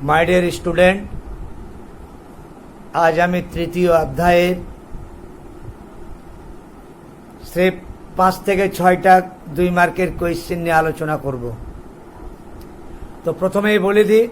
My dear student, আজ আমি তৃতীয় অধ্যায়ের স্রেফ 5 থেকে 6টা 2 মার্কের কোয়েশ্চেন নিয়ে আলোচনা করব। তো প্রথমেই বলে দিই,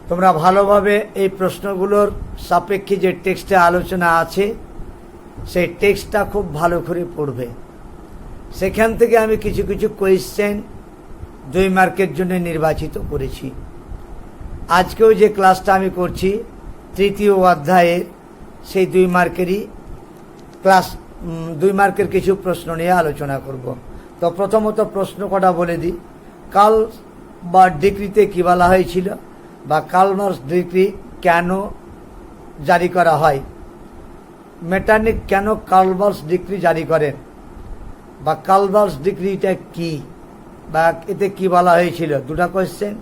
তোমরা ভালোভাবে এই প্রশ্নগুলোর সাপেক্ষে যে টেক্সটে আলোচনা আছে সেই টেক্সটটা খুব ভালো করে পড়বে। সেখান থেকে আমি কিছু কিছু কোয়েশ্চেন 2 মার্কের জন্য নির্বাচিত করেছি। আজকেও যে ক্লাসটা আমি করছি তৃতীয় অধ্যায়ের সেই 2 মার্কেরই ক্লাস, 2 মার্কের কিছু প্রশ্ন নিয়ে আলোচনা করব। তো প্রথমত প্রশ্ন কটা বলে দিই। কালবার্ট ডিক্রিতে কী বলা হয়েছিল, বা কালবার্ট ডিক্রি কেন জারি করা হয়, মেটার্নিক কেন কালবার্ট ডিক্রি জারি করেন, বা কালবার্ট ডিক্রিটা কি, বা এতে কি বলা হয়েছিল, 2টা কোয়েশ্চেন।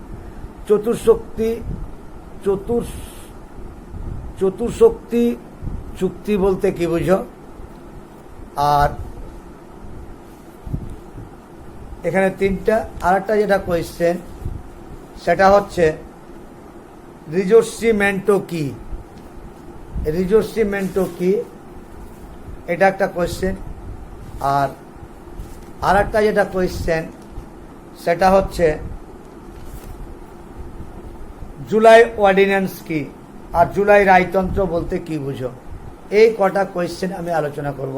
চতুর্শক্তি চুক্তি বলতে কি বুঝো, আর এখানে 3টা। আর একটা যেটা কোয়েশ্চেন সেটা হচ্ছে রিজোর্সিমেন্টো কি, রিজোর্সিমেন্টো কি, এটা একটা কোয়েশ্চেন। আর একটা যেটা কোয়েশ্চেন সেটা হচ্ছে জুলাই অর্ডিন্যান্স কি, আর জুলাই রায়তন্ত্র বলতে কি বুঝো। এই কটা কোয়েশ্চেন আমি আলোচনা করব।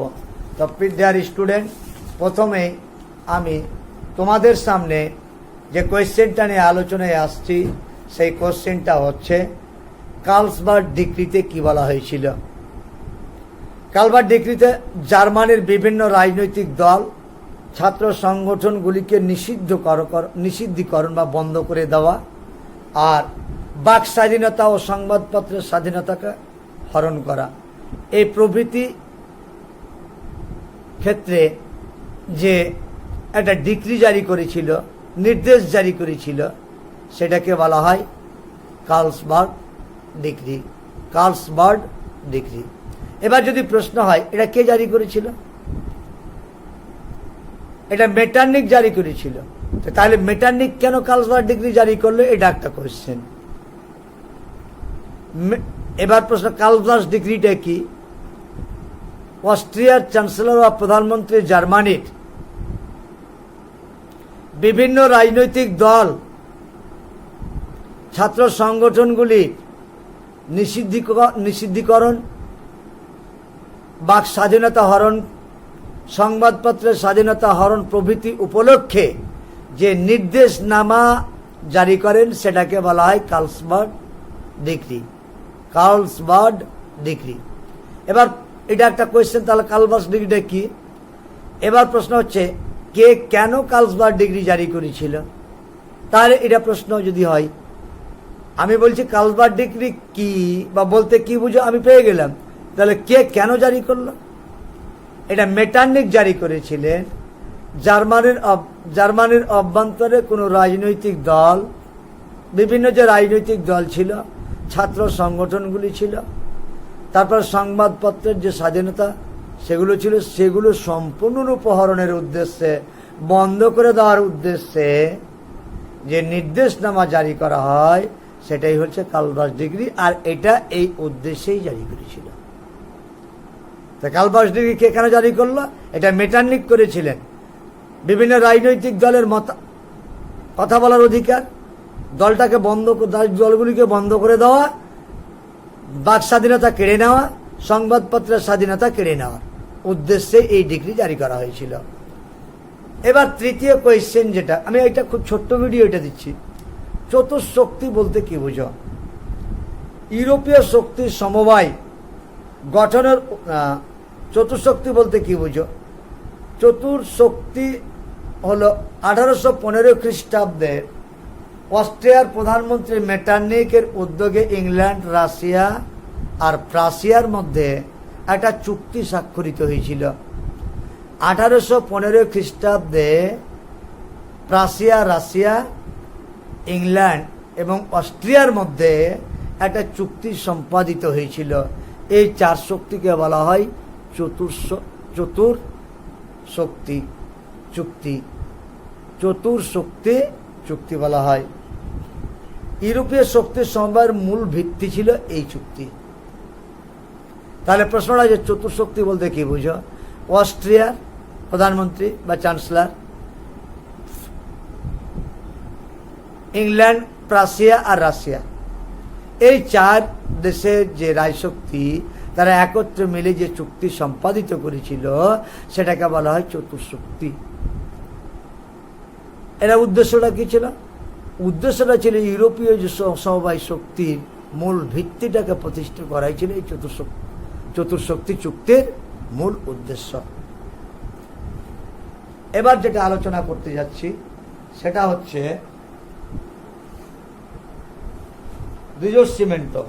তো ডিয়ার স্টুডেন্ট, প্রথমেই আমি তোমাদের সামনে যে কোয়েশ্চেনটা নিয়ে আলোচনায় আসছি সেই কোয়েশ্চেনটা হচ্ছে কালসবার্ট ডিক্রিতে কি বলা হয়েছিল। কালবার্ট ডিক্রিতে জার্মানির বিভিন্ন রাজনৈতিক দল ছাত্র সংগঠনগুলিকে নিষিদ্ধকরণ বা বন্ধ করে দেওয়া, আর বাক স্বাধীনতা ও সংবাদপত্রের স্বাধীনতাকে হরণ করা, এই প্রভৃতি ক্ষেত্রে যে একটা ডিক্রি জারি করেছিল, নির্দেশ জারি করেছিল, সেটাকে বলা হয় কালসবার্ট ডিক্রি। কালসবার্ট ডিক্রি। এবার যদি প্রশ্ন হয় এটা কে জারি করেছিল, এটা মেটার্নিক জারি করেছিল, তাহলে মেটার্নিক কেন কালসবার্ট ডিক্রি জারি করলো, এটা একটা কোয়েশ্চেন। এবার প্রশ্ন, কালসবার্ট ডিক্রিটা কি? অস্ট্রিয়ার চ্যান্সেলর বা প্রধানমন্ত্রী জার্মানির বিভিন্ন রাজনৈতিক দল ছাত্র সংগঠনগুলি নিষিদ্ধকরণ, বাক স্বাধীনতা হরণ, সংবাদপত্রের স্বাধীনতা হরণ প্রভৃতি উপলক্ষে যে নির্দেশনামা জারি করেন সেটাকে বলা হয় কালসবার্ট ডিক্রি। কালসবার্ট ডিক্রি। এবার এটা একটা কোয়েশ্চেন, তাহলে কালসবার্ট ডিক্রিটা কি। এবার প্রশ্ন হচ্ছে কে কেন কালসবার্ট ডিক্রি জারি করেছিল, তাহলে এটা প্রশ্ন যদি হয়, আমি বলছি কালসবার্ট ডিক্রি কি বা বলতে কি বুঝো, আমি পেয়ে গেলাম। তাহলে কে কেন জারি করলো, এটা মেটার্নিক জারি করেছিলেন। জার্মানির অভ্যন্তরে কোনো রাজনৈতিক দল, বিভিন্ন যে রাজনৈতিক দল ছিল, ছাত্র সংগঠনগুলি ছিল, তারপর সংবাদপত্রের যে স্বাধীনতা সেগুলো ছিল, সেগুলো সম্পূর্ণরূপে হরণের উদ্দেশ্যে, বন্ধ করে দেওয়ার উদ্দেশ্যে যে নির্দেশনামা জারি করা হয় সেটাই হচ্ছে কালসবার্ট ডিক্রি, আর এটা এই উদ্দেশ্যেই জারি করেছিল। তা কালসবার্ট ডিক্রি কে কেন জারি করলো, এটা মেটার্নিক করেছিলেন। বিভিন্ন রাজনৈতিক দলের কথা বলার অধিকার, দলটাকে দলগুলিকে বন্ধ করে দেওয়া, বাক স্বাধীনতা কেড়ে নেওয়া, সংবাদপত্রের স্বাধীনতা কেড়ে নেওয়ার উদ্দেশ্যে এই ডিক্রি জারি করা হয়েছিল। এবার তৃতীয় কোয়েশ্চেন যেটা, আমি এটা খুব ছোট্ট ভিডিও এটা দিচ্ছি, চতুর্শক্তি বলতে কি বুঝো। ইউরোপীয় শক্তির সমবায় গঠনের, চতুর্শক্তি বলতে কি বুঝো। চতুর্শক্তি হলো 1815 খ্রিস্টাব্দে অস্ট্রিয়ার প্রধানমন্ত্রী মেটার্নিকের উদ্যোগে ইংল্যান্ড, রাশিয়া আর প্রাশিয়ার মধ্যে একটা চুক্তি স্বাক্ষরিত হয়েছিল। 1815 খ্রিস্টাব্দে প্রাশিয়া, রাশিয়া, ইংল্যান্ড এবং অস্ট্রিয়ার মধ্যে একটা চুক্তি সম্পাদিত হয়েছিল। এই 4 শক্তিকে বলা হয় চতুর্শক্তি চুক্তি। চতুর্শক্তি চুক্তি বলা হয়। ইউরোপীয় শক্তি সমবায়ের মূল ভিত্তি ছিল এই চুক্তি। তাহলে প্রশ্নটা যে চতুর্শক্তি বলতে কি বুঝো? অস্ট্রিয়ার প্রধানমন্ত্রী বা চ্যান্সেলর, ইংল্যান্ড, প্রাশিয়া আর রাশিয়া, এই চার দেশের যে রাজশক্তি তারা একত্রে মিলে যে চুক্তি সম্পাদিত করেছিল সেটাকে বলা হয় চতুর্শক্তি। এরা উদ্দেশ্যটা কি ছিল? উদ্দেশ্যটা ছিল ইউরোপীয় যে সমবায় শক্তির মূল ভিত্তিটাকে প্রতিষ্ঠা করাই ছিল এই চতুর্শক্তি চুক্তির মূল উদ্দেশ্য। এবার যেটা আলোচনা করতে যাচ্ছি সেটা হচ্ছে রিজোর্সিমেন্টো।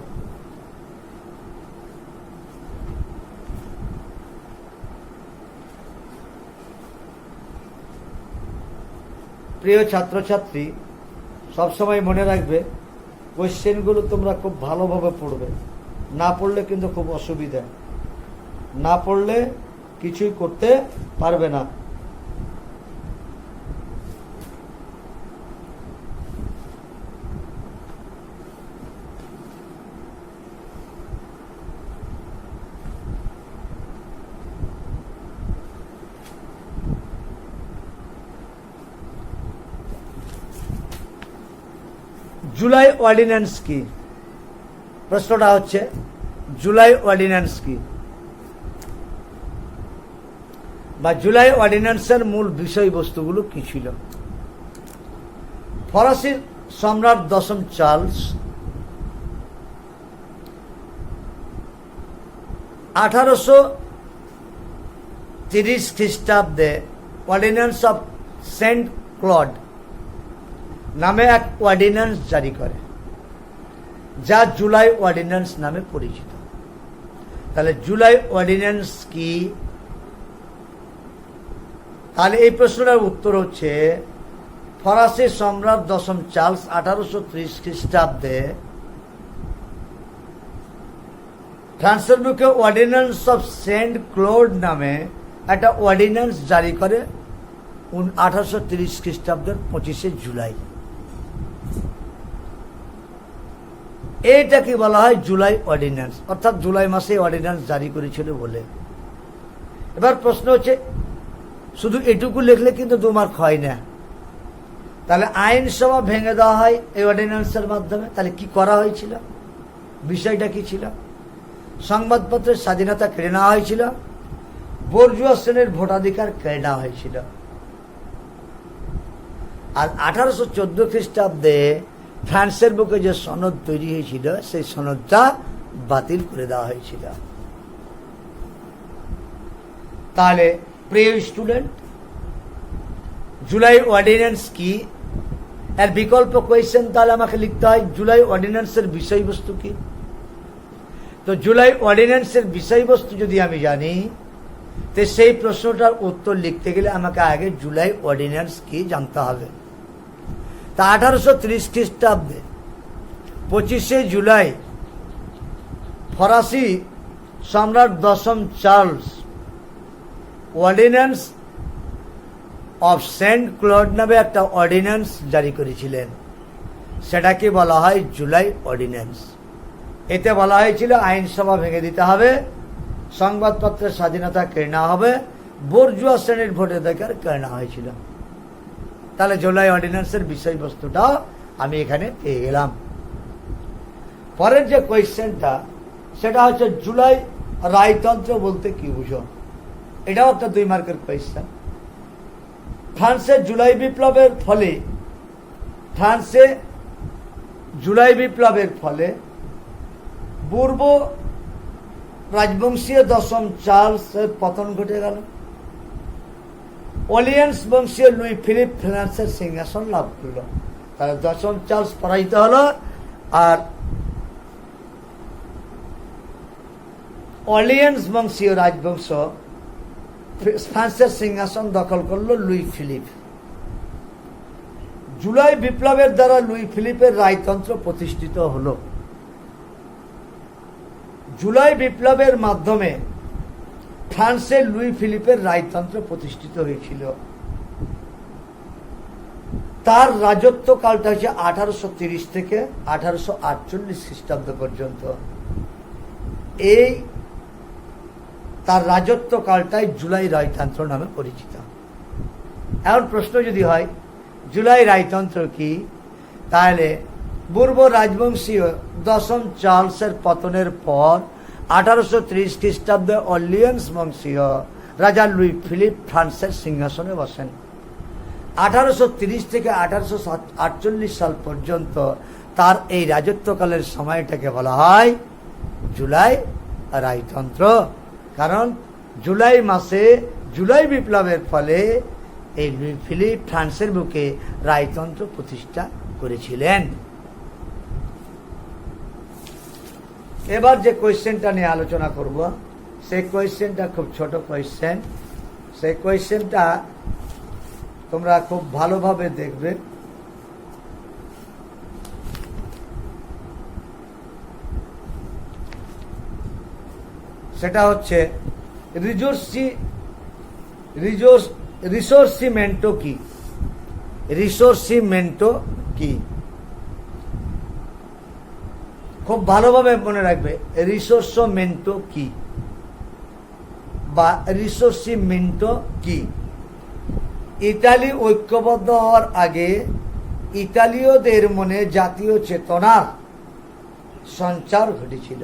প্রিয় ছাত্রছাত্রী, সবসময় মনে রাখবে কোয়েশ্চেনগুলো তোমরা খুব ভালোভাবে পড়বে, না পড়লে কিন্তু খুব অসুবিধা, না পড়লে কিছুই করতে পারবে না। জুলাই অর্ডিন্যান্স কি? প্রশ্নটা হচ্ছে জুলাই অর্ডিন্যান্স কি, বা জুলাই অর্ডিন্যান্সের মূল বিষয়বস্তুগুলো কি ছিল? ফরাসি সম্রাট দশম চার্লস 1830 খ্রিস্টাব্দে অর্ডিন্যান্স অফ সেন্ট ক্লড নামে এক অর্ডিন্যান্স জারি করে, যা জুলাই অর্ডিন্যান্স নামে পরিচিত। তাহলে জুলাই অর্ডিন্যান্স কি? তাহলে এই প্রশ্নটার উত্তর হচ্ছে ফরাসি সম্রাট দশম চার্লস 1830 খ্রিস্টাব্দে ফ্রান্সের বুকে অর্ডিন্যান্স অফ সেন্ট ক্লোড নামে একটা অর্ডিন্যান্স জারি করে 1830 খ্রিস্টাব্দের 25শে জুলাই। এইটাকে বলা হয় জুলাই অর্ডিন্যান্স, অর্থাৎ জুলাই মাসে অর্ডিন্যান্স জারি করেছিল বলে। এবার প্রশ্ন হচ্ছে শুধু এটুকু লিখলে কিন্তু 2 মার্ক হয় না। তাহলে আইনসভা ভেঙে দেওয়া হয় এই অর্ডিন্যান্সের মাধ্যমে। তাহলে কি করা হয়েছিল, বিষয়টা কি ছিল? সংবাদপত্রের স্বাধীনতা কেড়ে নেওয়া হয়েছিল, বর্জুয়া শ্রেণীর ভোটাধিকার কেড়ে নেওয়া হয়েছিল। আর 1814 খ্রিস্টাব্দে ফ্রান্সের বুকে যে সনদ তৈরি হয়েছিল সেই সনদটা বাতিল করে দেওয়া হয়েছিল। তাহলে প্রিয় স্টুডেন্ট, জুলাই অর্ডিন্যান্স কি? এর বিকল্প কোয়েশ্চেন তাহলে আমাকে লিখতে হয় জুলাই অর্ডিন্যান্সের বিষয়বস্তু কি। তো জুলাই অর্ডিন্যান্সের বিষয়বস্তু যদি আমি জানি, তো সেই প্রশ্নটার উত্তর লিখতে গেলে আমাকে আগে জুলাই অর্ডিন্যান্স কি জানতে হবে। তা 1830 খ্রিস্টাব্দে 25শে জুলাই ফরাসি সম্রাট দশম Charles ordinance of Saint Cloud নামে একটা অর্ডিন্যান্স জারি করেছিলেন, সেটাকে বলা হয় জুলাই অর্ডিন্যান্স। এতে বলা হয়েছিল আইনসভা ভেঙে দিতে হবে, সংবাদপত্রের স্বাধীনতা কেড়ে নেওয়া হবে, বর্জুয়া শ্রেণীর ভোটাধিকার কেড়ে নেওয়া হয়েছিল। তাহলে জুলাই অর্ডিন্যান্সের বিষয়বস্তুটাও আমি এখানে পেয়ে গেলাম। পরের যে কোয়েশ্চেনটা সেটা হচ্ছে জুলাই রায়তন্ত্র বলতে কি বুঝো? এটাও একটা 2 মার্কের কোয়েশ্চেন। ফ্রান্সে জুলাই বিপ্লবের ফলে পূর্ব রাজবংশীয় দশম চার্লসের পতন ঘটে গেল। অলিয়েন্স বংশীয় লুই ফিলিপ ফ্রান্সের সিংহাসন লাভ করল। তাহলে দশম চার্লস পরাজিত হলো, আর অলিয়েন্স বংশীয় রাজবংশ ফ্রান্সের সিংহাসন দখল করলো লুই ফিলিপ। জুলাই বিপ্লবের দ্বারা লুই ফিলিপের রাজতন্ত্র প্রতিষ্ঠিত হলো। জুলাই বিপ্লবের মাধ্যমে ফ্রান্সের লুই ফিলিপের রাজতন্ত্র প্রতিষ্ঠিত হয়েছিল। তার রাজত্বকালটা হচ্ছে 1830 থেকে 1848 খ্রিস্টাব্দ পর্যন্ত। এই তার রাজত্বকালটাই জুলাই রাজতন্ত্র নামে পরিচিত। এখন প্রশ্ন যদি হয় জুলাই রাজতন্ত্র কি, তাহলে পূর্ব রাজবংশীয় দশম চার্লসের পতনের পর 1830 খ্রিস্টাব্দে অর্লিয়ান্স বংশীয় রাজা লুই ফিলিপ ফ্রান্সের সিংহাসনে বসেন। 1830 থেকে 1848 সাল পর্যন্ত তার এই রাজত্বকালের সময়টাকে বলা হয় জুলাই রাজতন্ত্র। কারণ জুলাই মাসে জুলাই বিপ্লবের ফলে এই লুই ফিলিপ ফ্রান্সের বুকে রাজতন্ত্র প্রতিষ্ঠা করেছিলেন। এবার যে কোয়েশ্চেনটা নিয়ে আলোচনা করব, সেই কোয়েশ্চেনটা খুব ছোট কোয়েশ্চেন। সেই কোয়েশ্চেনটা তোমরা খুব ভালোভাবে দেখবে। সেটা হচ্ছে রিসোর্সিমেন্টো কি? রিসোর্সিমেন্টো কি? খুব ভালোভাবে মনে রাখবে রিসোর্সমেন্টো কি বা রিসোর্সিমেন্টো কি। ইতালি ঐক্যবদ্ধ হওয়ার আগে ইতালীয়দের মনে জাতীয় চেতনার সঞ্চার ঘটেছিল।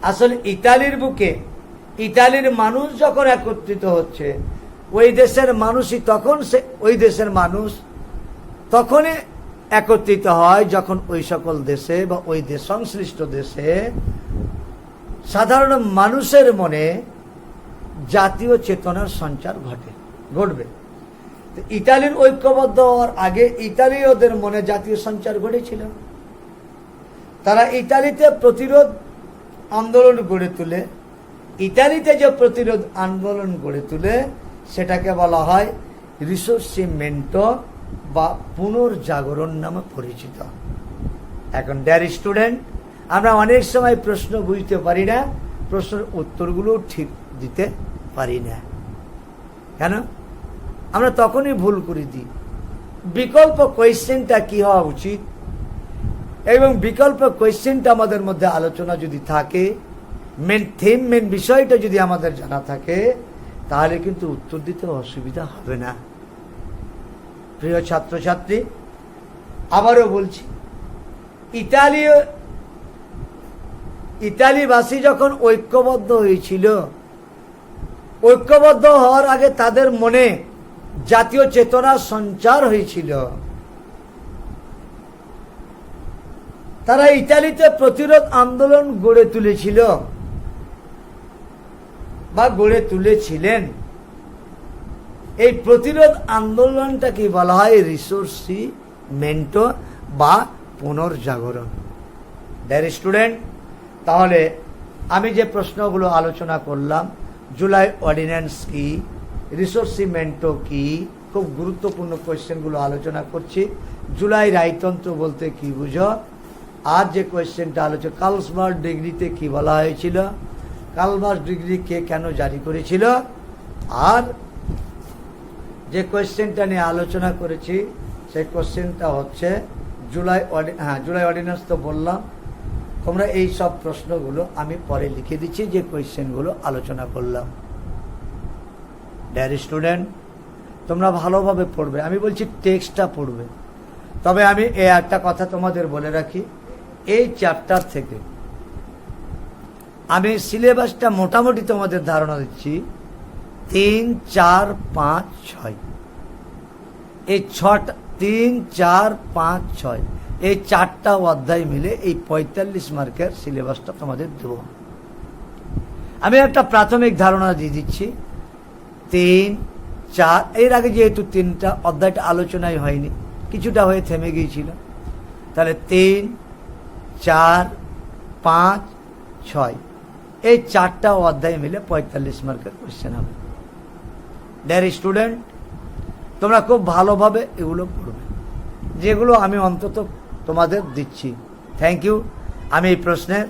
আসলে ইতালির বুকে ইতালির মানুষ যখন একত্রিত হচ্ছে, ওই দেশের মানুষই তখন ওই দেশের মানুষ তখনই একত্রিত হয় যখন ওই সকল দেশে বা ওই দেশ সংশ্লিষ্ট দেশে সাধারণ মানুষের মনে জাতীয় চেতনার সঞ্চার ঘটবে। ইতালির ঐক্যবদ্ধ হওয়ার আগে ইতালীয়দের মনে জাতীয় সঞ্চার ঘটেছিল। তারা ইতালিতে প্রতিরোধ আন্দোলন গড়ে তুলে, ইতালিতে যে প্রতিরোধ আন্দোলন গড়ে তুলে সেটাকে বলা হয় রিসোর্সিমেন্টো বা পুনর্জাগরণ নামে পরিচিত। এখন ডিয়ার স্টুডেন্ট, আমরা অনেক সময় প্রশ্ন বুঝতে পারি না, প্রশ্নের উত্তরগুলো ঠিক দিতে পারি না। কেন? আমরা তখনই ভুল করে দিই। বিকল্প কোয়েশ্চেনটা কি হওয়া উচিত এবং বিকল্প কোয়েশ্চেনটা আমাদের মধ্যে আলোচনা যদি থাকে, মেন বিষয়টা যদি আমাদের জানা থাকে, তাহলে কিন্তু উত্তর দিতে অসুবিধা হবে না। প্রিয় ছাত্রছাত্রী, আবারও বলছি, ইতালিবাসী যখন ঐক্যবদ্ধ হয়েছিল, ঐক্যবদ্ধ হওয়ার আগে তাদের মনে জাতীয় চেতনার সঞ্চার হয়েছিল। তারা ইতালিতে প্রতিরোধ আন্দোলন গড়ে তুলেছিল বা গড়ে তুলেছিলেন। এই প্রতিরোধ আন্দোলনটাকে বলা হয় রিসোর্সিমেন্টো বা পুনর্জাগরণ। ডিয়ার স্টুডেন্ট, তাহলে আমি যে প্রশ্নগুলো আলোচনা করলাম, জুলাই অর্ডিন্যান্স কি, রিসোর্সিমেন্টো কি, খুব গুরুত্বপূর্ণ কোয়েশ্চেনগুলো আলোচনা করছি। জুলাই রাজতন্ত্র বলতে কি বুঝো? আর যে কোয়েশ্চেনটা আলোচনা, কার্লসবার্গ ডিগ্রিতে কি বলা হয়েছিল, কার্লসবার্গ ডিগ্রি কে কেন জারি করেছিল, আর যে কোয়েশ্চেনটা নিয়ে আলোচনা করেছি সেই কোয়েশ্চেনটা হচ্ছে জুলাই অর্ডিন্যান্স। তো বললাম, তোমরা এই সব প্রশ্নগুলো আমি পরে লিখে দিচ্ছি যে কোয়েশ্চেনগুলো আলোচনা করলাম। ডিয়ার স্টুডেন্ট, তোমরা ভালোভাবে পড়বে। আমি বলছি টেক্সটটা পড়বে। তবে আমি এই একটা কথা তোমাদের বলে রাখি, এই চ্যাপ্টার থেকে আমি সিলেবাসটা মোটামুটি তোমাদের ধারণা দিচ্ছি 3, 4, 5, 6। এই 3, 4, 5, 6 এই 4টা অধ্যায় মিলে এই 45 মার্কের সিলেবাসটা তোমাদের দেব। আমি একটা প্রাথমিক ধারণা দিয়ে দিচ্ছি। 3, 4, এর আগে যেহেতু 3টা অধ্যায়টা আলোচনাই হয়নি, কিছুটা হয়ে থেমে গিয়েছিল, তাহলে 3, 4, 5, 6 এই 4টা অধ্যায় মিলে 45 মার্কের কোয়েশ্চেন হবে। ডিয়ার স্টুডেন্ট, তোমরা খুব ভালোভাবে এগুলো পড়বে, যেগুলো আমি অন্তত তোমাদের দিচ্ছি। Thank you. আমি এই প্রশ্নের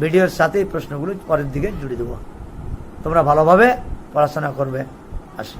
ভিডিওর সাথে এই প্রশ্নগুলো পরের দিকে জুড়ে দেবো। তোমরা ভালোভাবে পড়াশোনা করবে। আসি।